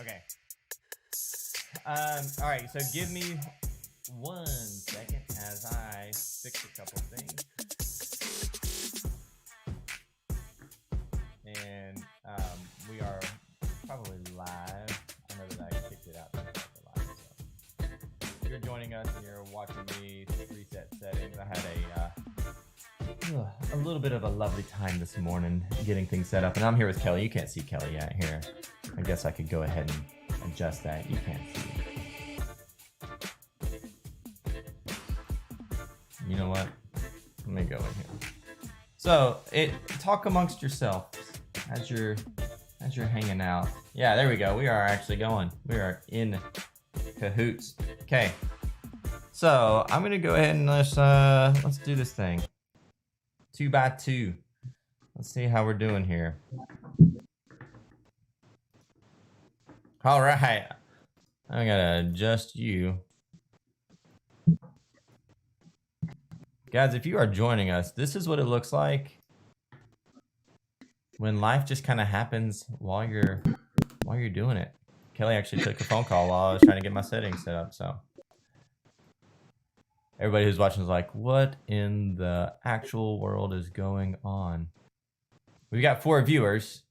Okay. All right. So give me 1 second as I fix a couple things, and we are probably live. I know that I kicked it out before we're live. So if you're joining us and you're watching me reset settings, I had a little bit of a lovely time this morning getting things set up, and I'm here with Kelly. You can't see Kelly yet here. I guess I could go ahead and adjust that. You can't see. You know what? Let me go in here. So talk amongst yourselves as you're hanging out. Yeah, there we go. We are actually going. We are in cahoots. Okay. So I'm gonna go ahead and let's do this thing. 2x2. Let's see how we're doing here. All right. I gotta adjust you. Guys, if you are joining us, this is what it looks like when life just kind of happens while you're doing it. Kelly actually took a phone call while I was trying to get my settings set up. So everybody who's watching is like, what in the actual world is going on? We got 4 viewers.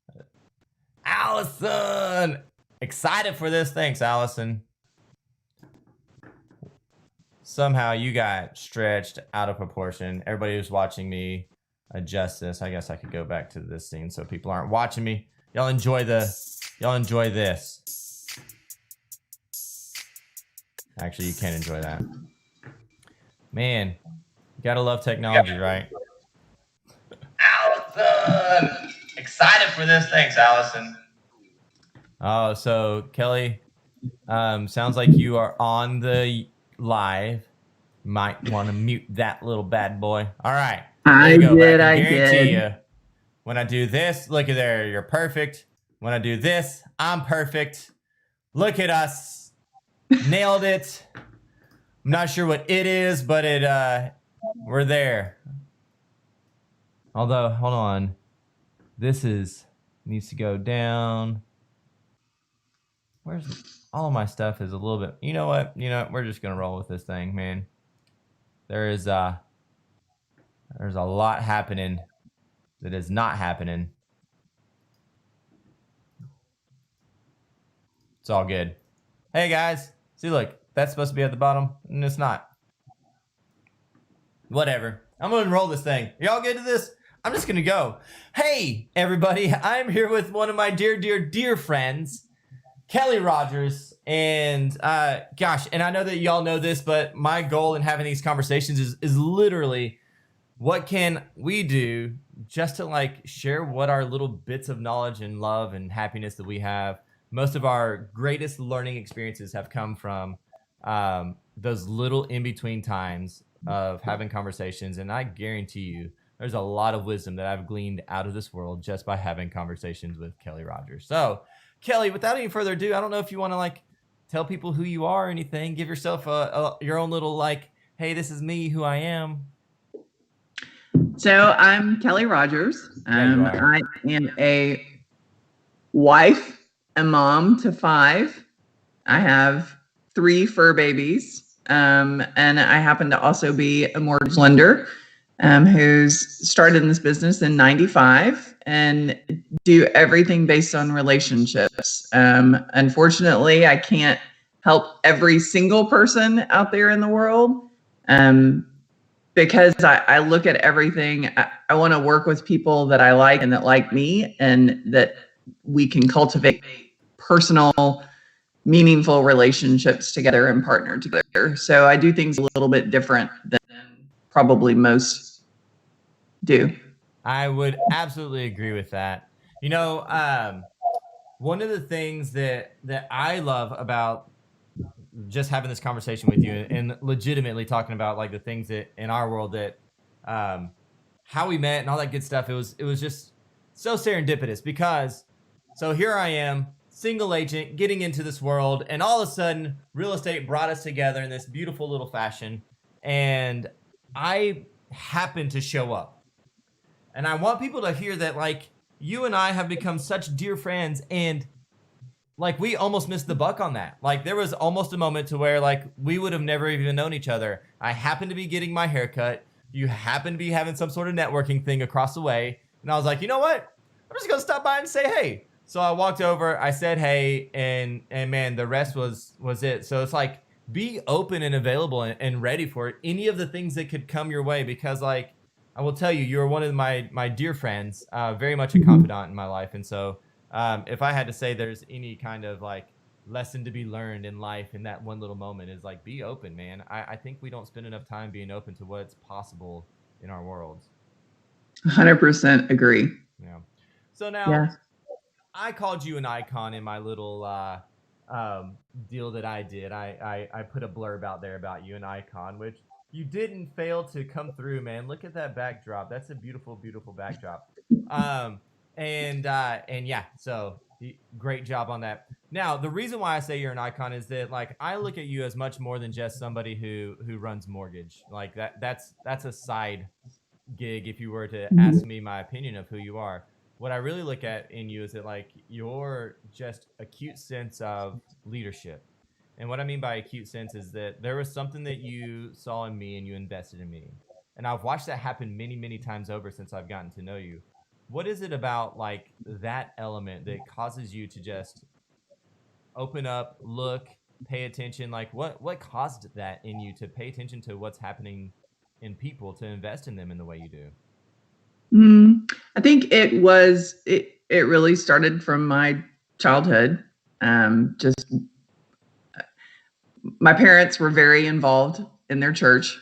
Allison! Excited for this. Thanks, Allison. Somehow you got stretched out of proportion. Everybody who's watching me adjust this. I guess I could go back to this scene so people aren't watching me. Y'all enjoy this. Actually, you can't enjoy that. Man, you gotta love technology, right? Allison! Excited for this. Thanks, Allison. Oh, so Kelly, sounds like you are on the live. Might want to mute that little bad boy. All right. I did. I guarantee you, when I do this, look at there, you're perfect. When I do this, I'm perfect. Look at us. Nailed it. I'm not sure what it is, but we're there. Although, hold on. This needs to go down. All of my stuff is a little bit, you know what? We're just going to roll with this thing, man. There's a lot happening that is not happening. It's all good. Hey guys, see, look, that's supposed to be at the bottom, and it's not. Whatever. I'm gonna roll this thing. Y'all good to this? I'm just gonna go. Hey everybody, I'm here with one of my dear friends, Kelly Rogers, and gosh, and I know that y'all know this, but my goal in having these conversations is literally, what can we do just to like share what our little bits of knowledge and love and happiness that we have. Most of our greatest learning experiences have come from those little in-between times of having conversations, and I guarantee you there's a lot of wisdom that I've gleaned out of this world just by having conversations with Kelly Rogers. So Kelly, without any further ado, I don't know if you want to like tell people who you are or anything. Give yourself your own little like, hey, this is me, who I am. So I'm Kelly Rogers. I am a wife, a mom to 5. I have 3 fur babies. And I happen to also be a mortgage lender who's started in this business in 95 and do everything based on relationships. Unfortunately, I can't help every single person out there in the world because I look at everything. I want to work with people that I like and that like me, and that we can cultivate personal, meaningful relationships together and partner together. So I do things a little bit different than probably most do. I would absolutely agree with that. One of the things that I love about just having this conversation with you and legitimately talking about like the things that in our world that how we met and all that good stuff, it was just so serendipitous, because so here I am, single agent, getting into this world, and all of a sudden real estate brought us together in this beautiful little fashion, and I happened to show up. And I want people to hear that, like, you and I have become such dear friends, and like we almost missed the buck on that. Like there was almost a moment to where like we would have never even known each other. I happened to be getting my hair cut. You happen to be having some sort of networking thing across the way. And I was like, you know what? I'm just gonna stop by and say hey. So I walked over, I said hey, and man, the rest was it. So it's like be open and available and ready for it. Any of the things that could come your way, because like I will tell you, you're one of my dear friends, very much a confidant in my life. And so if I had to say there's any kind of like lesson to be learned in life in that one little moment is like be open, man. I think we don't spend enough time being open to what's possible in our worlds. 100% agree. Yeah. So now Yeah. I called you an icon in my little deal that I did. I put a blurb out there about you, an icon, which you didn't fail to come through, man. Look at that backdrop. That's a beautiful, beautiful backdrop. Um, and yeah, so great job on that. Now, the reason why I say you're an icon is that like I look at you as much more than just somebody who runs mortgage. Like that's a side gig if you were to ask me my opinion of who you are. What I really look at in you is that like you're just acute sense of leadership. And what I mean by acute sense is that there was something that you saw in me and you invested in me. And I've watched that happen many, many times over since I've gotten to know you. What is it about like that element that causes you to just open up, look, pay attention? Like what caused that in you to pay attention to what's happening in people, to invest in them in the way you do? I think it really started from my childhood. Just my parents were very involved in their church,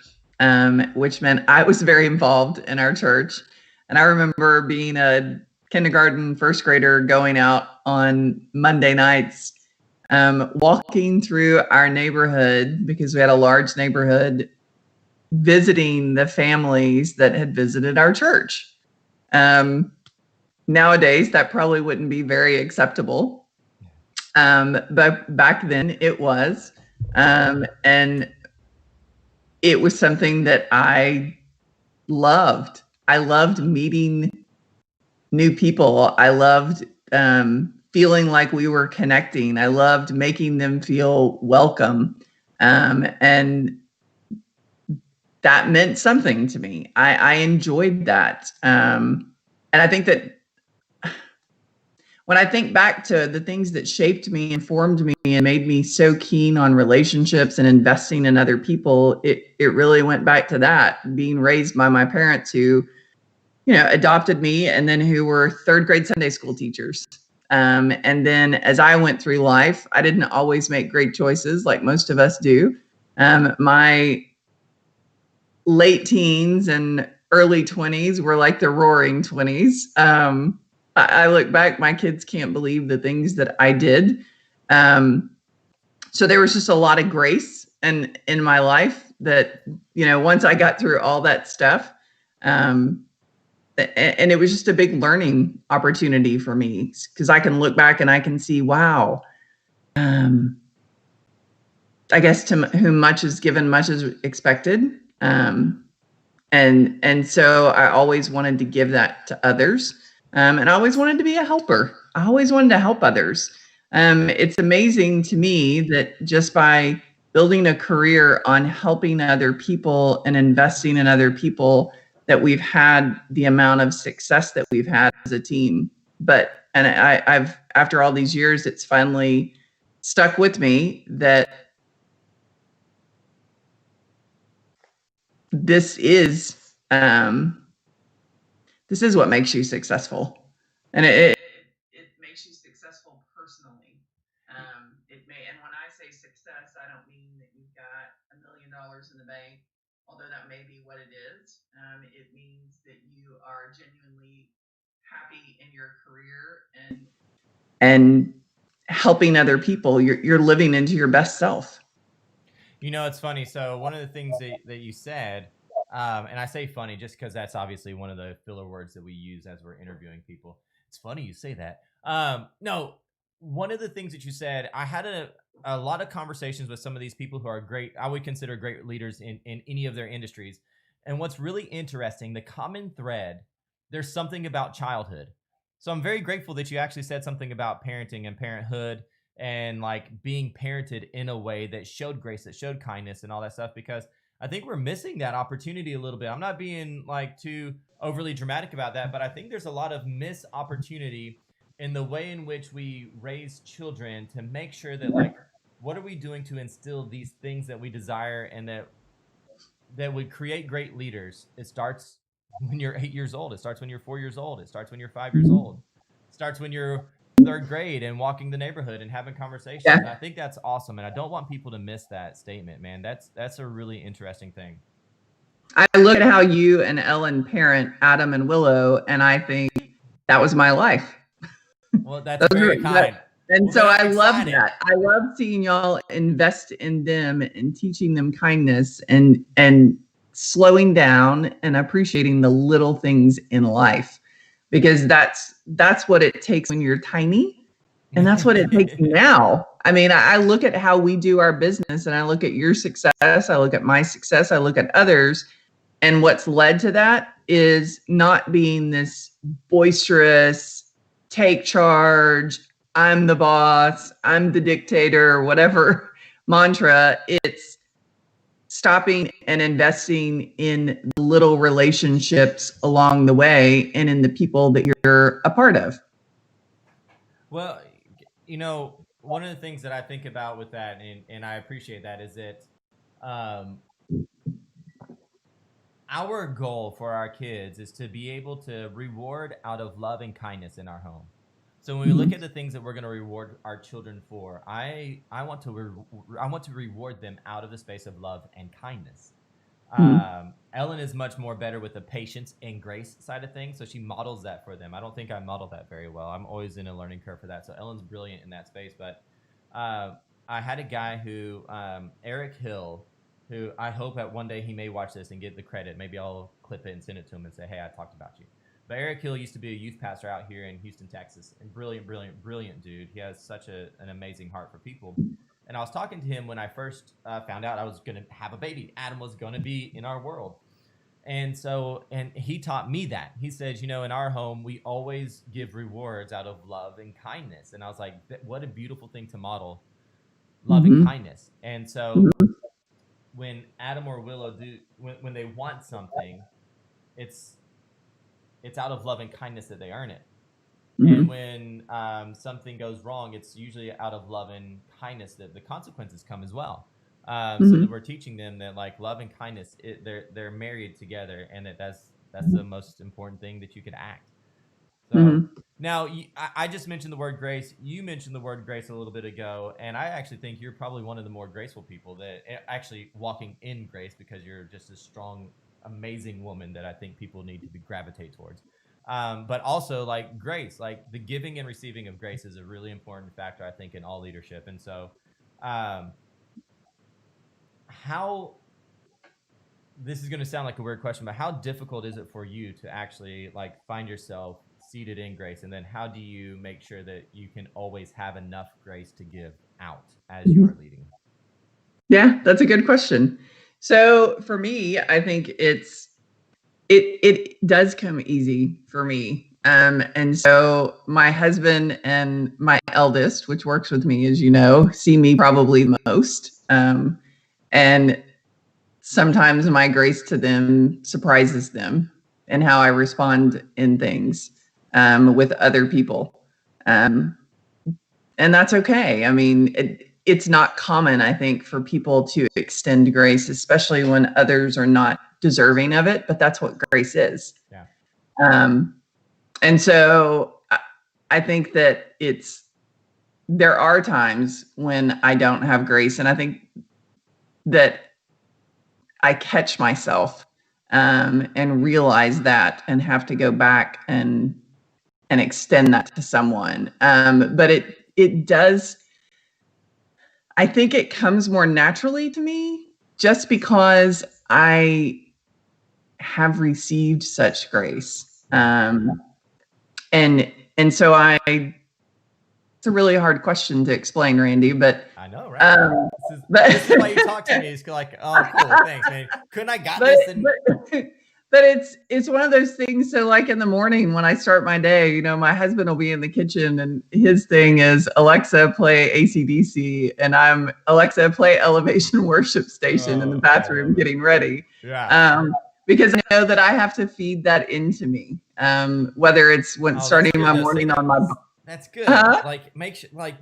which meant I was very involved in our church. And I remember being a kindergarten first grader going out on Monday nights, walking through our neighborhood because we had a large neighborhood, visiting the families that had visited our church. Nowadays, that probably wouldn't be very acceptable. But back then it was. And it was something that I loved. I loved meeting new people. I loved feeling like we were connecting. I loved making them feel welcome. And that meant something to me. I enjoyed that. And I think that when I think back to the things that shaped me and formed me and made me so keen on relationships and investing in other people, it really went back to that, being raised by my parents who, adopted me and then who were third grade Sunday school teachers. And then as I went through life, I didn't always make great choices like most of us do. My late teens and early 20s were like the roaring 20s. I look back, my kids can't believe the things that I did. So there was just a lot of grace and in my life that, once I got through all that stuff, and it was just a big learning opportunity for me because I can look back and I can see, wow, I guess to whom much is given, much is expected. And so I always wanted to give that to others. And I always wanted to be a helper. I always wanted to help others. It's amazing to me that just by building a career on helping other people and investing in other people, that we've had the amount of success that we've had as a team. And I've after all these years, it's finally stuck with me that this is what makes you successful, and it makes you successful personally. And when I say success, I don't mean that you've got $1 million in the bank, although that may be what it is. It means that you are genuinely happy in your career and helping other people. You're living into your best self. It's funny. So one of the things that you said, and I say funny just because that's obviously one of the filler words that we use as we're interviewing people. It's funny you say that. No, one of the things that you said, I had a lot of conversations with some of these people who are great, I would consider great leaders in any of their industries. And what's really interesting, the common thread, there's something about childhood. So I'm very grateful that you actually said something about parenting and parenthood, and like being parented in a way that showed grace, that showed kindness and all that stuff, because I think we're missing that opportunity a little bit. I'm not being like too overly dramatic about that, but I think there's a lot of missed opportunity in the way in which we raise children to make sure that like, what are we doing to instill these things that we desire and that would create great leaders? It starts when you're 8 years old. It starts when you're 4 years old. It starts when you're 5 years old. It starts when you're third grade and walking the neighborhood and having conversations. Yeah. And I think that's awesome. And I don't want people to miss that statement, man. That's a really interesting thing. I look at how you and Ellen parent Adam and Willow, and I think that was my life. Well, that's very kind. And Well, so man, I love excited. that. I love seeing y'all invest in them and teaching them kindness and slowing down and appreciating the little things in life, because that's what it takes when you're tiny. And that's what it takes now. I mean, I look at how we do our business, and I look at your success. I look at my success. I look at others. And what's led to that is not being this boisterous, take charge, I'm the boss, I'm the dictator, whatever mantra. It's stopping and investing in the little relationships along the way and in the people that you're a part of. Well, you know, one of the things that I think about with that, and I appreciate that, is that um, our goal for our kids is to be able to reward out of love and kindness in our home. So when we look at the things that we're going to reward our children for, I want to reward them out of the space of love and kindness. Ellen is much more better with the patience and grace side of things, so she models that for them. I don't think I model that very well. I'm always in a learning curve for that. So Ellen's brilliant in that space. But I had a guy who Eric Hill, who I hope at one day he may watch this and get the credit. Maybe I'll clip it and send it to him and say, hey, I talked about you. But Eric Hill used to be a youth pastor out here in Houston, Texas, and brilliant dude. He has such an amazing heart for people. And I was talking to him when I first found out I was going to have a baby. Adam was going to be in our world. And he taught me that. He said, you know, in our home, we always give rewards out of love and kindness. And I was like, what a beautiful thing to model, love and kindness. And so when Adam or Willow when they want something, it's out of love and kindness that they earn it. And when something goes wrong, it's usually out of love and kindness that the consequences come as well. So that we're teaching them that like love and kindness, they're married together, and that's the most important thing that you could act. So now I just mentioned the word grace. You mentioned the word grace a little bit ago, and I actually think you're probably one of the more graceful people that actually walking in grace, because you're just a strong, amazing woman that I think people need to gravitate towards. But also like grace, like the giving and receiving of grace is a really important factor, I think, in all leadership. And so how, this is going to sound like a weird question, but how difficult is it for you to actually like find yourself seated in grace? And then how do you make sure that you can always have enough grace to give out as you are leading? Yeah, that's a good question. So for me, I think it does come easy for me. And so my husband and my eldest, which works with me, as you know, see me probably the most. And sometimes my grace to them surprises them and how I respond in things with other people. And that's okay. I mean, it's not common, I think, for people to extend grace, especially when others are not deserving of it, but that's what grace is. Yeah. And so I think that there are times when I don't have grace, and I think that I catch myself and realize that and have to go back and extend that to someone. But it does, I think it comes more naturally to me just because I have received such grace. And so it's a really hard question to explain, Randy, but I know, right? This is why you talk to me. It's like, oh, cool, thanks, man. Couldn't I got this? but it's one of those things. So like in the morning when I start my day, my husband will be in the kitchen and his thing is Alexa, play AC/DC, and I'm Alexa, play Elevation Worship Station in the bathroom getting ready. Yeah. Because I know that I have to feed that into me. Whether it's when starting my morning on my that's good. Like make sure, like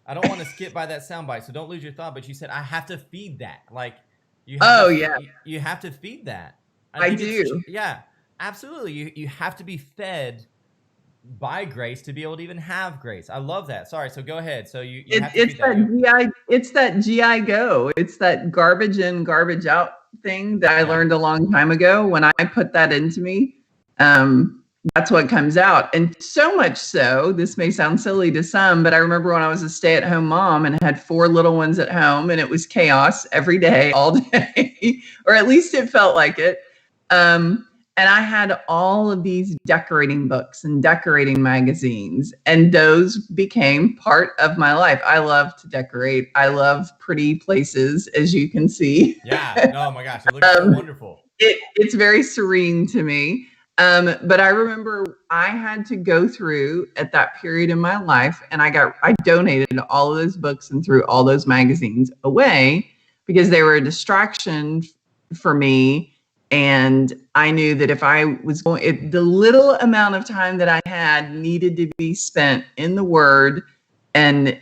I don't want to skip by that soundbite, so don't lose your thought. But you said I have to feed that. Like you have you have to feed that. I do. Yeah, absolutely. You have to be fed by grace to be able to even have grace. I love that. Sorry. So go ahead. So you have to it's feed that. it's that GI Go. It's that garbage in, garbage out thing that I learned a long time ago. When I put that into me, that's what comes out. And so much so, this may sound silly to some, but I remember when I was a stay-at-home mom and had 4 little ones at home, and it was chaos every day, all day, or at least it felt like it. And I had all of these decorating books and decorating magazines, and those became part of my life. I love to decorate. I love pretty places, as you can see. Yeah. Oh my gosh, it looks so wonderful. It's very serene to me. But I remember I had to go through at that period in my life, and I donated all of those books and threw all those magazines away because they were a distraction for me. And I knew that if I was the little amount of time that I had needed to be spent in the Word and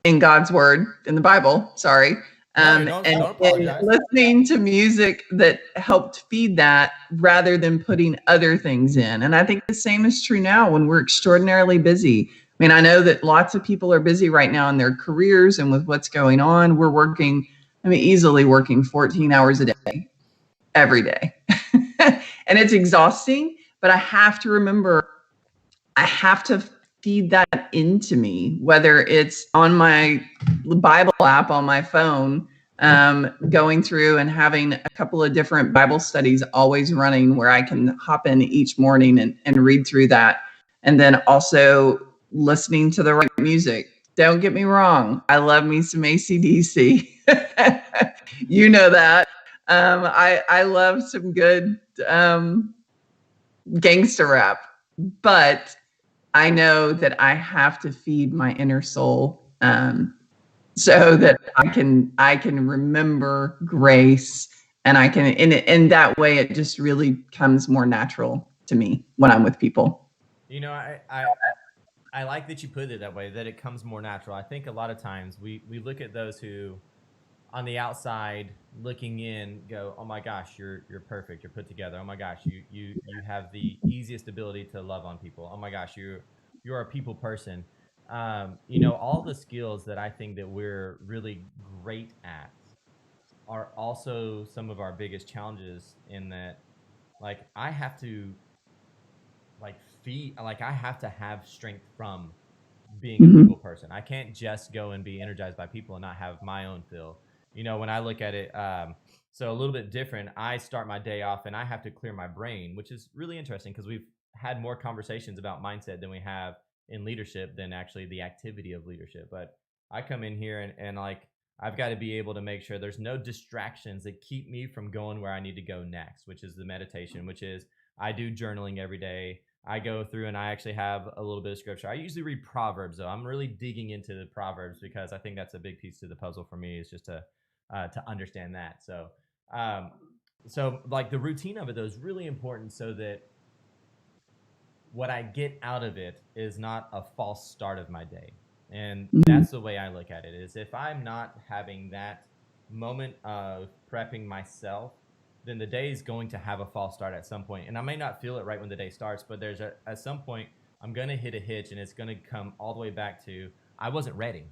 in God's Word, in the Bible, sorry. Don't and listening to music that helped feed that rather than putting other things in. And I think the same is true now when we're extraordinarily busy. I mean, I know that lots of people are busy right now in their careers and with what's going on. We're working, easily working 14 hours a day, every day. And it's exhausting, but I have to remember, I have to feed that into me, whether it's on my Bible app on my phone, going through and having a couple of different Bible studies always running where I can hop in each morning and read through that. And then also listening to the right music. Don't get me wrong. I love me some AC/DC. You know that. I love some good gangster rap, but I know that I have to feed my inner soul so that I can remember grace, and I can in that way it just really comes more natural to me when I'm with people. I like that you put it that way, that it comes more natural. I think a lot of times we look at those who on the outside looking in go, oh my gosh, you're perfect, you're put together, oh my gosh, you have the easiest ability to love on people, oh my gosh, you're a people person. All the skills that I think that we're really great at are also some of our biggest challenges, in that like I have to I have to have strength from being a people person. I can't just go and be energized by people and not have my own feel. When I look at it, so a little bit different, I start my day off and I have to clear my brain, which is really interesting because we've had more conversations about mindset than we have in leadership than actually the activity of leadership. But I come in here and like, I've got to be able to make sure there's no distractions that keep me from going where I need to go next, which is the meditation, which is I do journaling every day. I go through and I actually have a little bit of scripture. I usually read Proverbs, though. I'm really digging into the Proverbs because I think that's a big piece to the puzzle for me, is just to understand that. So like the routine of it, though, is really important so that what I get out of it is not a false start of my day. And that's the way I look at it, is if I'm not having that moment of prepping myself, then the day is going to have a false start at some point. And I may not feel it right when the day starts, but at some point I'm going to hit a hitch, and it's going to come all the way back to I wasn't ready.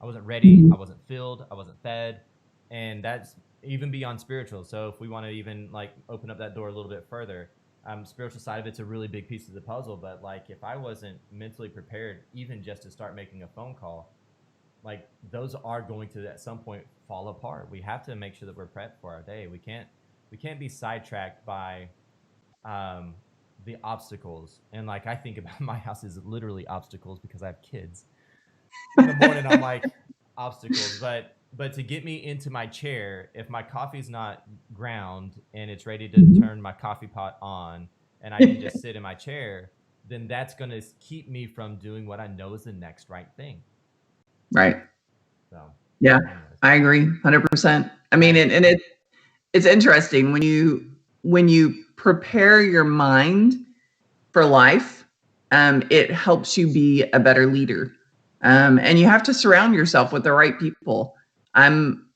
I wasn't ready. I wasn't filled. I wasn't fed. And that's even beyond spiritual. So if we want to even like open up that door a little bit further, spiritual side of it's a really big piece of the puzzle. But like if I wasn't mentally prepared, even just to start making a phone call, like those are going to at some point fall apart. We have to make sure that we're prepped for our day. We can't be sidetracked by the obstacles. And like I think about my house is literally obstacles because I have kids. In the morning I'm like obstacles, but but to get me into my chair, if my coffee's not ground and it's ready to Mhm. turn my coffee pot on and I can just sit in my chair, then that's going to keep me from doing what I know is the next right thing. Right. So, Yeah, anyways, I agree 100%. I I mean, agree. it's interesting when you prepare your mind for life, it helps you be a better leader. And you have to surround yourself with the right people. I'm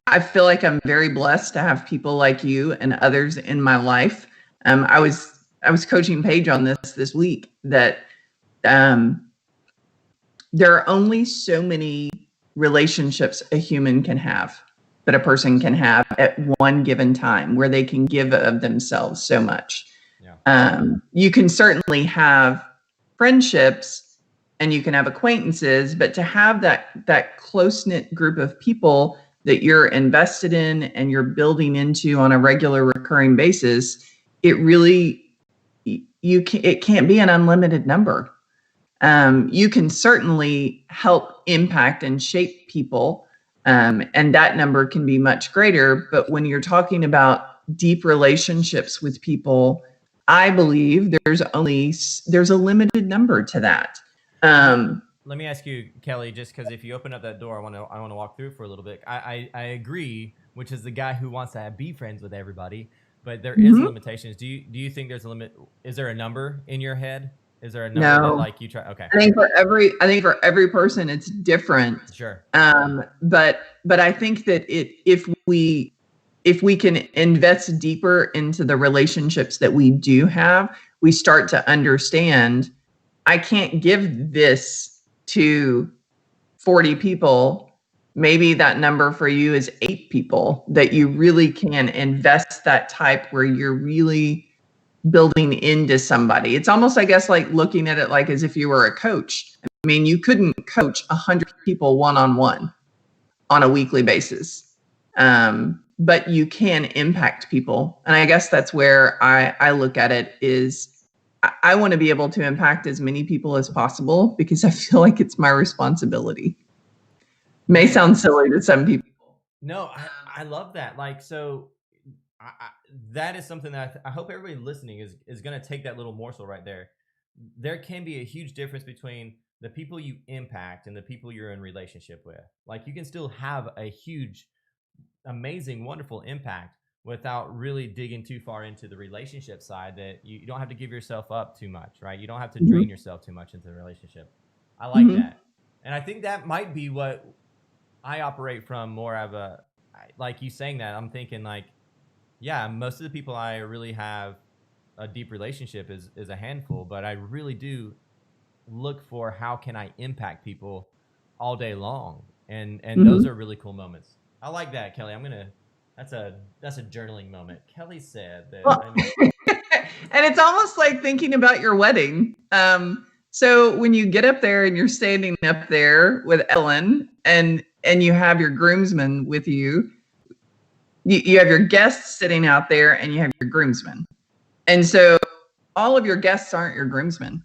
I feel like I'm very blessed to have people like you and others in my life. I was coaching Paige on this week that um, there are only so many relationships a human can have, that a person can have at one given time, where they can give of themselves so much. Yeah. You can certainly have friendships and you can have acquaintances, but to have that close knit group of people that you're invested in and you're building into on a regular recurring basis, it really it can't be an unlimited number. You can certainly help impact and shape people, and that number can be much greater. But when you're talking about deep relationships with people, I believe there's a limited number to that. Um, Let me ask you, Kelly, just because if you open up that door, I want to walk through for a little bit. I agree, which is the guy who wants to be friends with everybody, but there is mhm. limitations. Do you think there's a limit? Is there a number in your head? Is there a number that No, like you try? Okay, I think for every person it's different. sure. But I think that if we can invest deeper into the relationships that we do have, we start to understand, I can't give this to 40 people. Maybe that number for you is 8 people that you really can invest that type where you're really building into somebody. It's almost, I guess, like looking at it like as if you were a coach. I mean, you couldn't coach 100 people one-on-one on a weekly basis. But you can impact people. And I guess that's where I look at it is, I want to be able to impact as many people as possible because I feel like it's my responsibility. May Man, sound silly to some people. no, I love that. Like, so I that is something that I hope everybody listening is going to take that little morsel right there. There can be a huge difference between the people you impact and the people you're in relationship with. Like, you can still have a huge, amazing, wonderful impact without really digging too far into the relationship side, that you don't have to give yourself up too much, right? You don't have to Mhm. drain yourself too much into the relationship. I like Mhm. that. And I think that might be what I operate from, more of a, like you saying that, I'm thinking like, yeah, most of the people I really have a deep relationship is a handful, but I really do look for how can I impact people all day long, and those Mhm. are really cool moments. I like that, Kelly. I'm gonna that's a journaling moment. Kelly said that Well, and it's almost like thinking about your wedding. So when you get up there and you're standing up there with Ellen and you have your groomsmen with you, you have your guests sitting out there and you have your groomsmen. And so all of your guests aren't your groomsmen.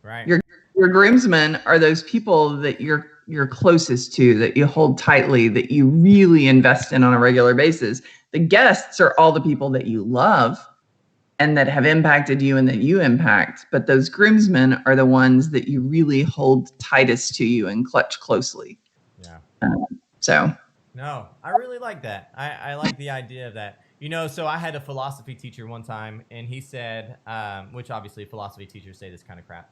right. Your groomsmen are those people that you're closest to, that you hold tightly, that you really invest in on a regular basis. The guests are all the people that you love and that have impacted you and that you impact. But those groomsmen are the ones that you really hold tightest to you and clutch closely. Yeah. So, No, I really like that. I like the idea of that. So I had a philosophy teacher one time, and he said, which obviously philosophy teachers say this kind of crap.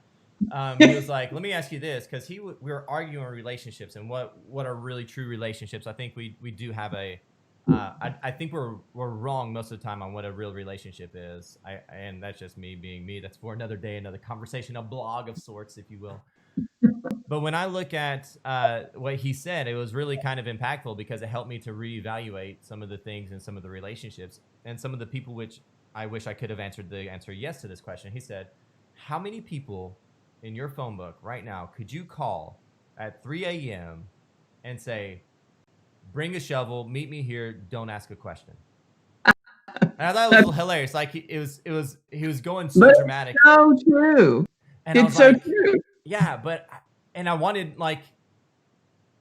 He was like, "Let me ask you this," because we were arguing relationships and what are really true relationships. I think we do have a, I think we're wrong most of the time on what a real relationship is. And that's just me being me. That's for another day, another conversation, a blog of sorts, if you will. But when I look at what he said, it was really kind of impactful because it helped me to reevaluate some of the things and some of the relationships and some of the people, which I wish I could have answered the answer yes to this question. He said, "How many people in your phone book right now could you call at 3 a.m. and say, 'Bring a shovel, meet me here, don't ask a question'?" And I thought it was hilarious. Like, he was going so but dramatic, it's so true. and I was It's so like, true. yeah, but and I wanted, like,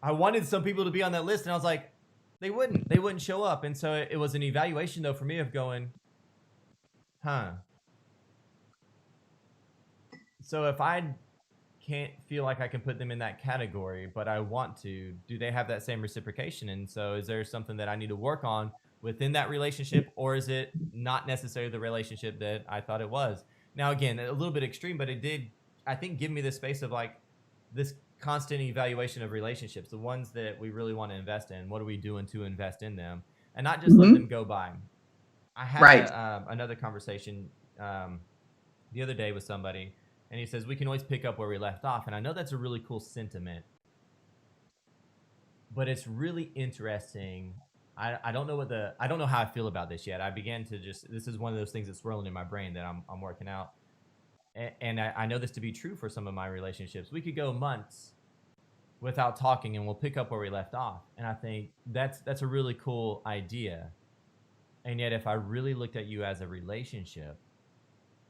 I wanted some people to be on that list, and I was like, they wouldn't show up. And so it was an evaluation though for me of going, huh. So if I can't feel like I can put them in that category, but I want to, do they have that same reciprocation? And so is there something that I need to work on within that relationship, or is it not necessarily the relationship that I thought it was? Now, again, a little bit extreme, but it did, I think, give me the space of like this constant evaluation of relationships, the ones that we really want to invest in. What are we doing to invest in them, and not just let them go by? I had another conversation the other day with somebody, and he says we can always pick up where we left off. And I know that's a really cool sentiment, but it's really interesting. I don't know I don't know how I feel about this yet. I began to this is one of those things that's swirling in my brain that I'm working out. And I know this to be true for some of my relationships. We could go months without talking and we'll pick up where we left off. And I think that's a really cool idea. And yet if I really looked at you as a relationship,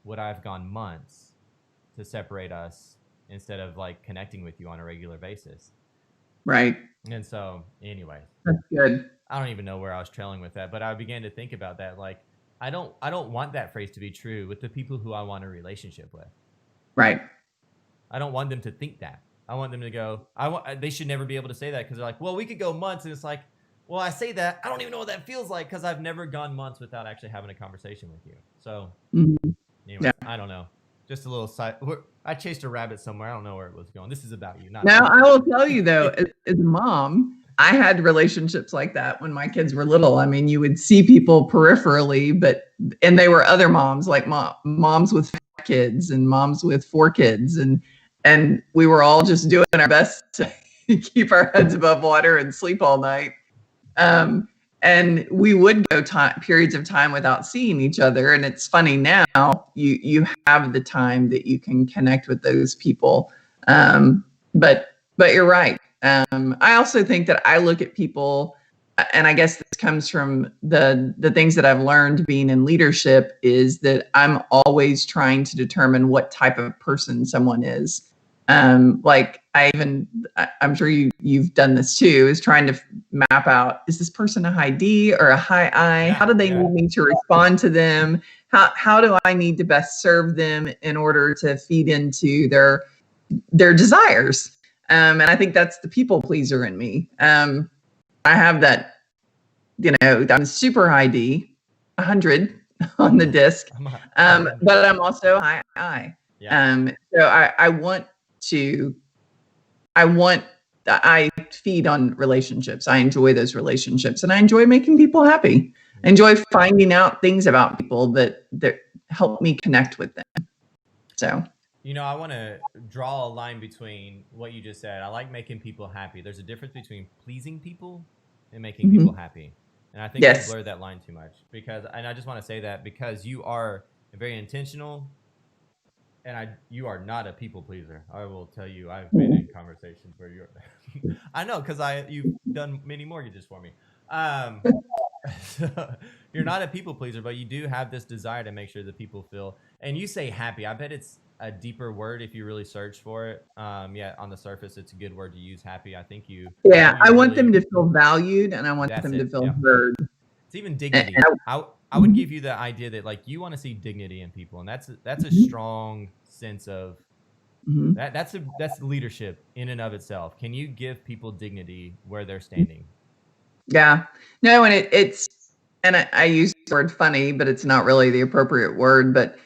would I have gone months to separate us instead of like connecting with you on a regular basis? Right. And so anyway, that's good. I don't even know where I was trailing with that, but I began to think about that. Like, I don't want that phrase to be true with the people who I want a relationship with. Right. I don't want them to think that. I want them to go, they should never be able to say that, because they're like, well, we could go months. And it's like, well, I say that, I don't even know what that feels like, because I've never gone months without actually having a conversation with you. So anyway, I don't know. Just a little side. I chased a rabbit somewhere. I don't know where it was going. This is about you. Now, I will tell you though, as a mom, I had relationships like that when my kids were little. I mean, you would see people peripherally, and they were other moms, like moms with 5 kids and moms with 4 kids. And we were all just doing our best to keep our heads above water and sleep all night. And we would go periods of time without seeing each other. And it's funny now, you have the time that you can connect with those people. But you're right. I also think that I look at people, and I guess this comes from the things that I've learned being in leadership, is that I'm always trying to determine what type of person someone is. Like I'm sure you've done this too, is trying to map out, is this person a high D or a high I? Yeah, how do they need me to respond to them? How do I need to best serve them in order to feed into their desires? And I think that's the people pleaser in me. I have that, I'm super high D, 100 on the disc, but I'm also high I. Yeah. So I feed on relationships. I enjoy those relationships, and I enjoy making people happy. I enjoy finding out things about people that help me connect with them. So, I want to draw a line between what you just said. I like making people happy. There's a difference between pleasing people and making people happy. And I think you blurred that line too much, and I just want to say that because you are very intentional, and you are not a people pleaser. I will tell you, I've been in conversations where you're, I know, because you've done many mortgages for me. So you're not a people pleaser, but you do have this desire to make sure that people feel, and you say happy. I bet it's a deeper word if you really search for it. Yeah, on the surface, it's a good word to use, happy. I think you. Yeah, I want them to feel valued, and I want them to feel heard. It's even dignity. I would give you the idea that like you want to see dignity in people, and that's a strong sense of that's leadership in and of itself. Can you give people dignity where they're standing? Yeah, no, and I use the word funny, but it's not really the appropriate word. But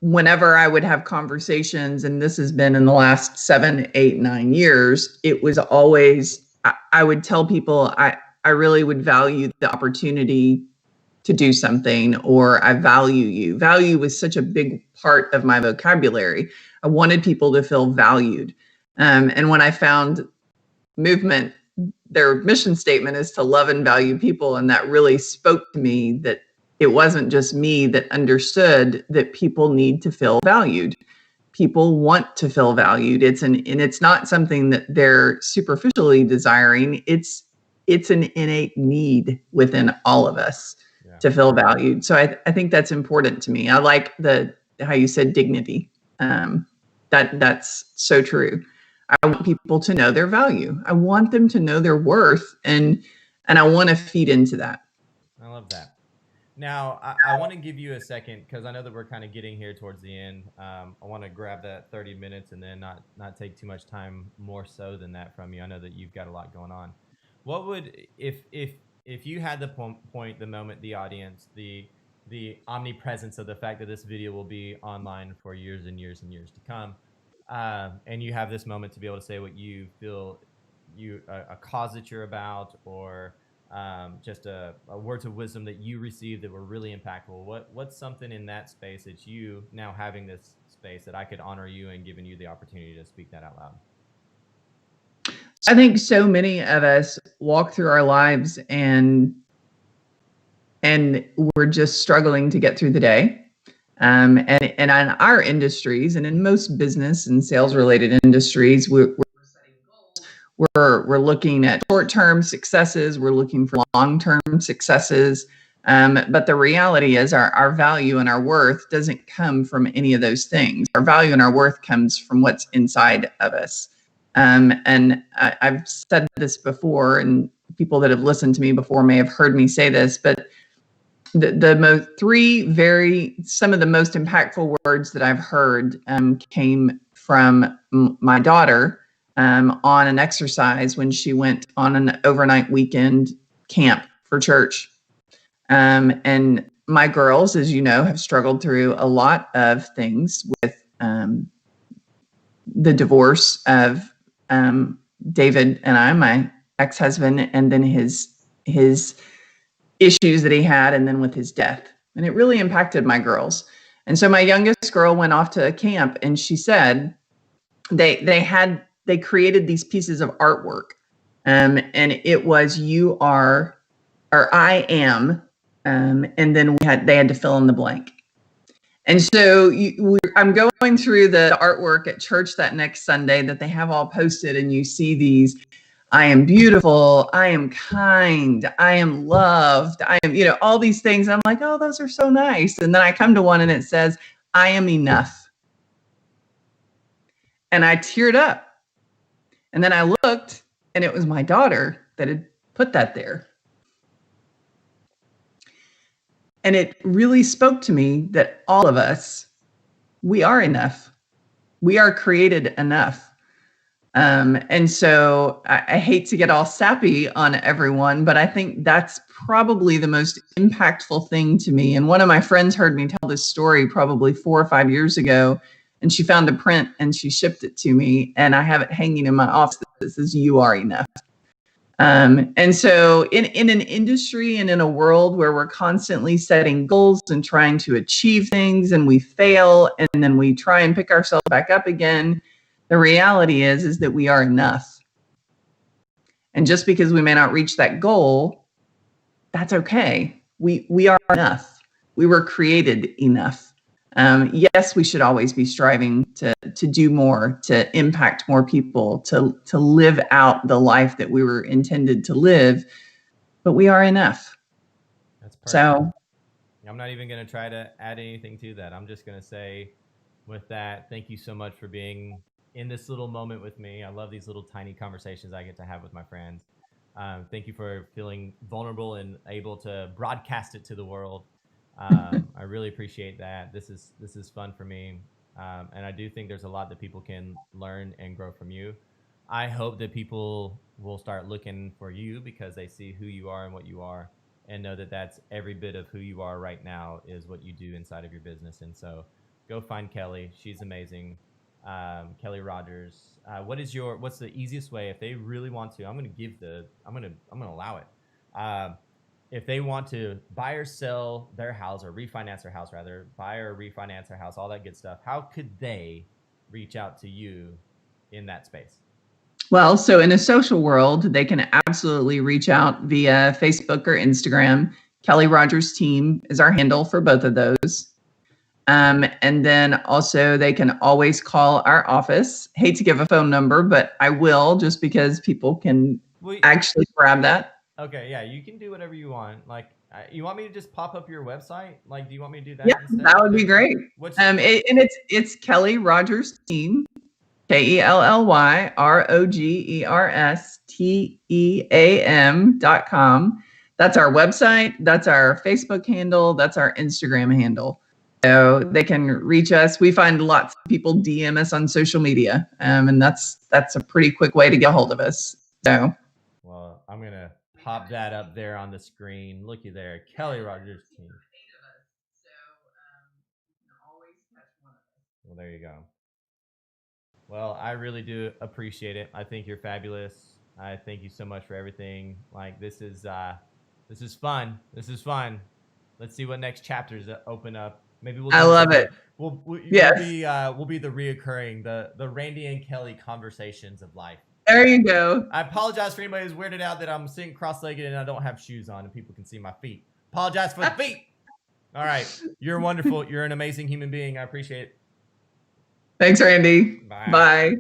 whenever I would have conversations, and this has been in the last 7, 8, 9 years, it was always I would tell people I really would value the opportunity to do something, or I value you. Value was such a big part of my vocabulary. I wanted people to feel valued. And when I found Movement, their mission statement is to love and value people. And that really spoke to me, that it wasn't just me that understood that people need to feel valued. People want to feel valued. And it's not something that they're superficially desiring. It's an innate need within all of us to feel valued. So I think that's important to me. I like how you said dignity. That's so true. I want people to know their value. I want them to know their worth, and I want to feed into that. I love that. Now, I want to give you a second because I know that we're kind of getting here towards the end. I want to grab that 30 minutes and then not take too much time more so than that from you. I know that you've got a lot going on. What would if you had the point, the moment, the audience, the omnipresence of the fact that this video will be online for years and years and years to come, and you have this moment to be able to say what you feel, a cause that you're about, or just a words of wisdom that you received that were really impactful. What's something in that space that you, now having this space, that I could honor you and giving you the opportunity to speak that out loud? I think so many of us walk through our lives and we're just struggling to get through the day. And in our industries, and in most business and sales related industries, we're setting goals. We're looking at short-term successes. We're looking for long-term successes. But the reality is our value and our worth doesn't come from any of those things. Our value and our worth comes from what's inside of us. And I've said this before, and people that have listened to me before may have heard me say this, but some of the most impactful words that I've heard came from my daughter on an exercise when she went on an overnight weekend camp for church. And my girls, as you know, have struggled through a lot of things with the divorce of David and I, my ex-husband, and then his issues that he had, and then with his death. And it really impacted my girls. And so my youngest girl went off to a camp, and she said they created these pieces of artwork. And it was you are, or I am, and then they had to fill in the blank. And so I'm going through the artwork at church that next Sunday that they have all posted, and you see these: I am beautiful, I am kind, I am loved, I am, all these things. I'm like, oh, those are so nice. And then I come to one and it says, I am enough. And I teared up. And then I looked, and it was my daughter that had put that there. And it really spoke to me that all of us, we are enough. We are created enough. And so I hate to get all sappy on everyone, but I think that's probably the most impactful thing to me. And one of my friends heard me tell this story probably 4 or 5 years ago, and she found a print and she shipped it to me, and I have it hanging in my office that says, you are enough. And so in an industry and in a world where we're constantly setting goals and trying to achieve things, and we fail, and then we try and pick ourselves back up again, the reality is that we are enough. And just because we may not reach that goal, that's okay. We are enough. We were created enough. Yes, we should always be striving to do more, to impact more people, to live out the life that we were intended to live, but we are enough. That's perfect. So I'm not even going to try to add anything to that. I'm just going to say with that, thank you so much for being in this little moment with me. I love these little tiny conversations I get to have with my friends. Thank you for feeling vulnerable and able to broadcast it to the world. I really appreciate that. This is fun for me. And I do think there's a lot that people can learn and grow from you. I hope that people will start looking for you because they see who you are and what you are, and know that that's every bit of who you are right now is what you do inside of your business. And so go find Kelly. She's amazing. Kelly Rogers. What's the easiest way if they really want to? I'm going to allow it. If they want to buy or sell their house, or refinance their house rather, buy or refinance their house, all that good stuff, how could they reach out to you in that space? Well, so in a social world, they can absolutely reach out via Facebook or Instagram. Kelly Rogers Team is our handle for both of those. And then also they can always call our office. Hate to give a phone number, but I will, just because people can actually grab that. Okay, yeah, you can do whatever you want. Like, you want me to just pop up your website? Like, do you want me to do that? Yeah, that would be great. It's Kelly Rogers Team. KELLYROGERSTEAM.com. That's our website. That's our Facebook handle. That's our Instagram handle. So they can reach us. We find lots of people DM us on social media, and that's a pretty quick way to get a hold of us. So, well, I'm gonna pop that up there on the screen. Looky there, Kelly Rogers team. Well, there you go. Well, I really do appreciate it. I think you're fabulous. I thank you so much for everything. Like this is fun. This is fun. Let's see what next chapters open up. Maybe we'll. I love it. Yes. We'll be the reoccurring the Randy and Kelly conversations of life. There you go. I apologize for anybody who's weirded out that I'm sitting cross-legged and I don't have shoes on and people can see my feet. Apologize for the feet. All right, you're wonderful. You're an amazing human being. I appreciate it. Thanks, Randy. Bye. Bye.